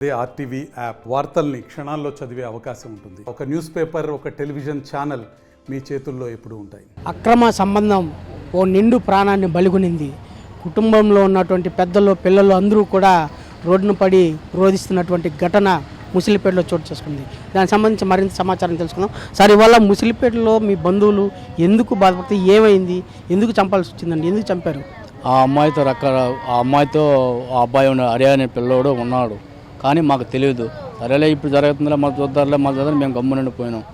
RTV app వార్తల్ని క్షణాల్లో చదివే అవకాశం ఉంటుంది. ఒక న్యూస్ పేపర్, ఒక టెలివిజన్ ఛానల్ మీ చేతుల్లో ఎప్పుడూ ఉంటాయి. అక్రమ సంబంధం ఓ నిండు ప్రాణాన్ని బలిగొనింది. కుటుంబంలో ఉన్నటువంటి పెద్దలు, పిల్లలు అందరూ కూడా రోడ్డును పడి రోధిస్తున్నటువంటి ఘటన ముసిలిపేటలో చోటు చేసుకుంది. దానికి సంబంధించి మరింత సమాచారం తెలుసుకుందాం. సార్, ఇవాళ ముసిలిపేటలో మీ బంధువులు ఎందుకు బాధపడితే ఏమైంది, ఎందుకు చంపాల్సి వచ్చిందండి, ఎందుకు చంపారు? ఆ అమ్మాయితో ఆ అబ్బాయి ఉన్న అరియా అనే పిల్లోడు ఉన్నాడు, కానీ మాకు తెలియదు. సరేలే ఇప్పుడు జరుగుతుందిలే, మళ్ళీ చూద్దారులే, మళ్ళీ చూద్దాం మేము గమ్మునుండి పోయినాం.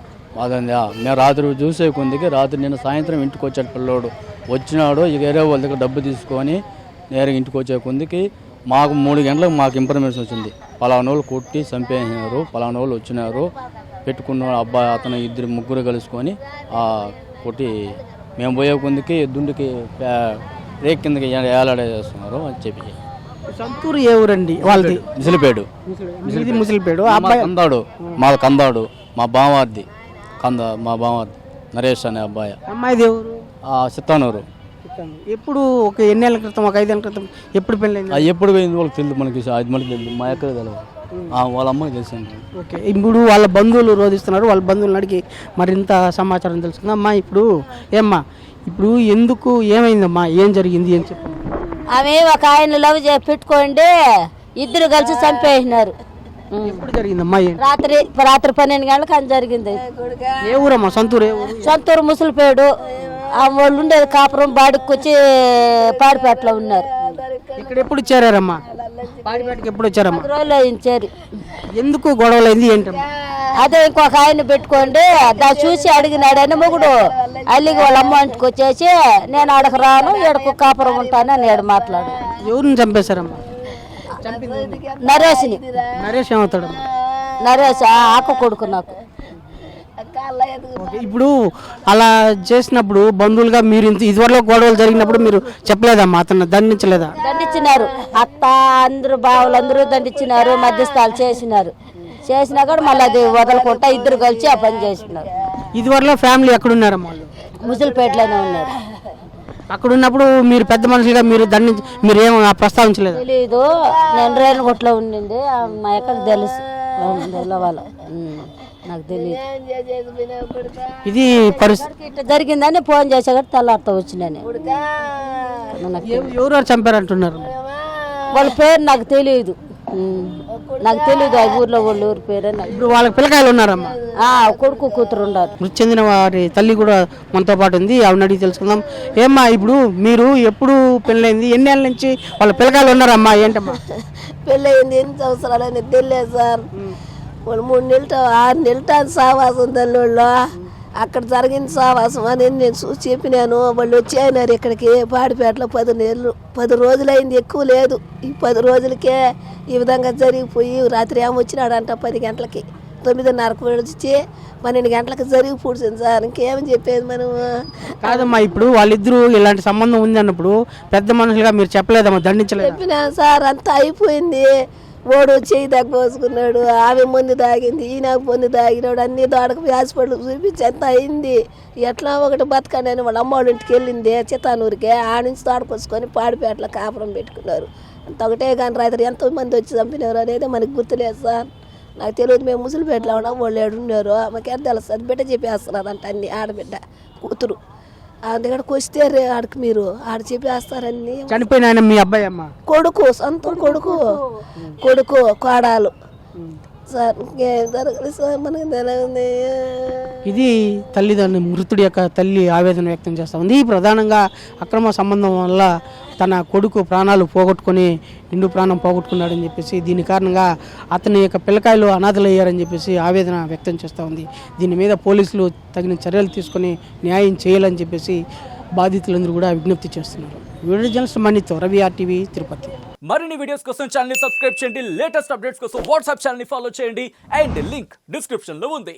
అదండి మేము రాత్రి చూసే కొందికి రాత్రి నిన్న సాయంత్రం ఇంటికి వచ్చాడు పిల్లోడు. వచ్చినాడు వేరే వాళ్ళ దగ్గర డబ్బు తీసుకొని నేరుగా ఇంటికి వచ్చే కొందికి మాకు 3 గంటలకు మాకు ఇన్ఫర్మేషన్ వచ్చింది. పలానా వాళ్ళు కొట్టి చంపేసినారు, పలానా వాళ్ళు వచ్చినారు, పెట్టుకున్న అబ్బాయి అతను ముగ్గురు కలుసుకొని కొట్టి మేము పోయే కొందికి దుండికి రేక్ కిందకి ఏలాడేస్తున్నారు అని చెప్పి. సొంతూరు ఏ ఊరండి వాళ్ళది? ముసిలిపేడు. ముసిలిపేడు. కందాడు, మాది కందాడు. మా బావార్ది మా బావార్ది నరేష్ అనే అబ్బాయి. అమ్మాయి దేవురు చిత్తానూరు. ఎప్పుడు ఒక ఎన్నేళ్ళ క్రితం, ఒక 5 ఏళ్ళ క్రితం ఎప్పుడు పెళ్ళైంది? ఎప్పుడు పోయింది వాళ్ళకి తెలియదు, మనకి అది మనకి తెలియదు, మా ఎక్కడ తెలియదు, వాళ్ళ అమ్మకి తెలిసింది. ఓకే, ఇప్పుడు వాళ్ళ బంధువులు రోధిస్తున్నారు. వాళ్ళ బంధువులను అడిగి మరింత సమాచారం తెలుసుకుందాం. అమ్మా, ఇప్పుడు ఎందుకు ఏమైందమ్మా, ఏం జరిగింది అని చెప్పండి. ఆమె ఒక ఆయన లవ్ పెట్టుకోండి, ఇద్దరు కలిసి చంపేసినారు. ఎప్పుడు జరిగిందమ్మా? రాత్రి 12 గంటలకు అని జరిగింది. ఏ ఊరమ్మా? సొంతూరు సొంతూరు ముసలిపేడు. వాళ్ళు ఉండేది కాపురం, బాడికి వచ్చి పాడిపేటలో ఉన్నారు. ఇక్కడ ఎప్పుడు చేరారమ్మా? పాడిపేటకి ఎప్పుడు వచ్చారమ్మా? 10 రోజులు అయింది. ఎందుకు గొడవలైంది ఏంటమ్మా? అదే ఇంకొక ఆయన పెట్టుకోండి, దాన్ని చూసి అడిగినాడని మొగుడు అల్లికి వాళ్ళ అమ్మ ఇంటికి వచ్చేసి నేను ఆడకు రాను, ఏడకు కాపురం ఉంటాను అని ఏడు మాట్లాడు. ఎవరిని చంపేశారమ్మా? నరేష్ని. నరేష్ ఏమవుతాడమ్మా? నరేష్ ఆకు కొడుకు నాకు. ఇప్పుడు అలా చేసినప్పుడు బంధువులుగా మీరు ఇదివరకు గొడవలు జరిగినప్పుడు మీరు చెప్పలేదమ్మా, అతను దండించలేదా? దండించినారు, అత్త అందరూ బావులు అందరూ దండించినారు, మధ్యస్థాలు చేసినా కూడా మళ్ళీ అది వదలకుండా ఇద్దరు కలిసి ఆ పని చేసినారు. ఇదివరలో ఫ్యామిలీ ఎక్కడున్నారమ్మా? ముసలిపేటలోనే ఉన్నారు. అక్కడ ఉన్నప్పుడు మీరు పెద్ద మనుషులుగా మీరు ఏమో ప్రస్తావించలేదు? తెలీదు, నేను రేణుగుట్లో ఉండింది, మా ఎక్కడికి తెలుసు వాళ్ళు, నాకు తెలియదు. ఇది పరిస్థితి ఇట్లా జరిగిందని ఫోన్ చేసా తెల్లారితో వచ్చినాను. ఎవరు చంపారంటున్నారు? వాళ్ళ పేరు నాకు తెలియదు, ఆ ఊర్లో వాళ్ళ ఊరి పేరు. ఇప్పుడు వాళ్ళకి పిల్లకాయలు ఉన్నారమ్మా? కొడుకు కూతురు ఉన్నారు. మృతి చెందిన వారి తల్లి కూడా మనతో పాటు ఉంది, ఆవిడ అడిగి తెలుసుకుందాం. ఏమ్మా, ఇప్పుడు మీరు ఎప్పుడు పెళ్ళైంది, ఎన్ని ఏళ్ళ నుంచి వాళ్ళ పిల్లకాయలు ఉన్నారమ్మా? ఏంటమ్మా పెళ్ళయింది? ఎన్ని సంవత్సరాలు తెలియదు సార్. వాళ్ళు 3 నెలలు 6 నెలలు సావాసం తల్లిలో అక్కడ జరిగింది సావాసం అని నేను చూసి చెప్పినాను. వాళ్ళు వచ్చేయినారు ఇక్కడికి పాడిపేటలో 10 రోజులైంది, ఎక్కువ లేదు. ఈ 10 రోజులకే ఈ విధంగా జరిగిపోయి రాత్రి ఏమో వచ్చినాడంట 10 గంటలకి, 9:30కు వచ్చి 12 గంటలకు జరిగి పూడ్చింది సార్. ఇంకేమని చెప్పేది మనం? కాదమ్మా, ఇప్పుడు వాళ్ళిద్దరూ ఇలాంటి సంబంధం ఉంది అన్నప్పుడు పెద్ద మనుషులుగా మీరు చెప్పలేదమ్మా, దండించలేదు? చెప్పినాను సార్, అంతా అయిపోయింది. ఓడు చెయ్యి తగ్గోసుకున్నాడు, ఆమె ముందు తాగింది, ఈయన ముందు తాగినాడు, అన్ని దోడకు హాస్పిటల్ చూపించి అంత అయింది. ఎట్లా ఒకటి బతకండి వాళ్ళ అమ్మవాళ్ళ ఇంటికి వెళ్ళింది చిత్తానూరుకే, ఆ నుంచి తోడకొసుకొని పాడిపేటలో కాపురం పెట్టుకున్నారు. అంత ఒకటే కానీ రాత్రి ఎంతోమంది వచ్చి చంపినారు అనేది మనకు గుర్తులేదు సార్. నాకు తెలియదు, మేము ముసలిపేటలో ఉన్నాం, వాళ్ళు ఏడున్నారు, మాకేం తెలుస్తుంది. బిడ్డ చెప్పేస్తున్నారు అంట, అన్ని ఆడబిడ్డ కూతురు దగ్గరకు వస్తే ఆడికి మీరు ఆడ చెప్పేస్తారని. చనిపోయిన మీ అబ్బాయి అమ్మ? కొడుకు, సొంత కొడుకు కోడాలు సార్. జరగదు సార్, మనకి తెలియదు. ఇది తల్లిదండ్రులు, మృతుడి యొక్క తల్లి ఆవేదన వ్యక్తం చేస్తూ ఉంది. ప్రధానంగా అక్రమ సంబంధం వల్ల తన కొడుకు ప్రాణాలు పోగొట్టుకొని నిండు ప్రాణం పోగొట్టుకున్నాడని చెప్పేసి, దీని కారణంగా అతని యొక్క పిల్లకాయలు అనాథలయ్యారని చెప్పేసి ఆవేదన వ్యక్తం చేస్తూ ఉంది. దీని మీద పోలీసులు తగిన చర్యలు తీసుకొని న్యాయం చేయాలని చెప్పేసి బాధితులందరూ కూడా విజ్ఞప్తి చేస్తున్నారు. వీడియో జర్నలిస్ట్ మణితో, రవి, ఆర్టీవీ, తిరుపతి. మరిన్ని వీడియోస్ కోసం ఛానల్ ని సబ్స్క్రైబ్ చేయండి, లేటెస్ట్ అప్డేట్స్ కోసం వాట్సాప్ ఛానల్ ని ఫాలో చేయండి, అండ్ లింక్ డిస్క్రిప్షన్ లో ఉంది.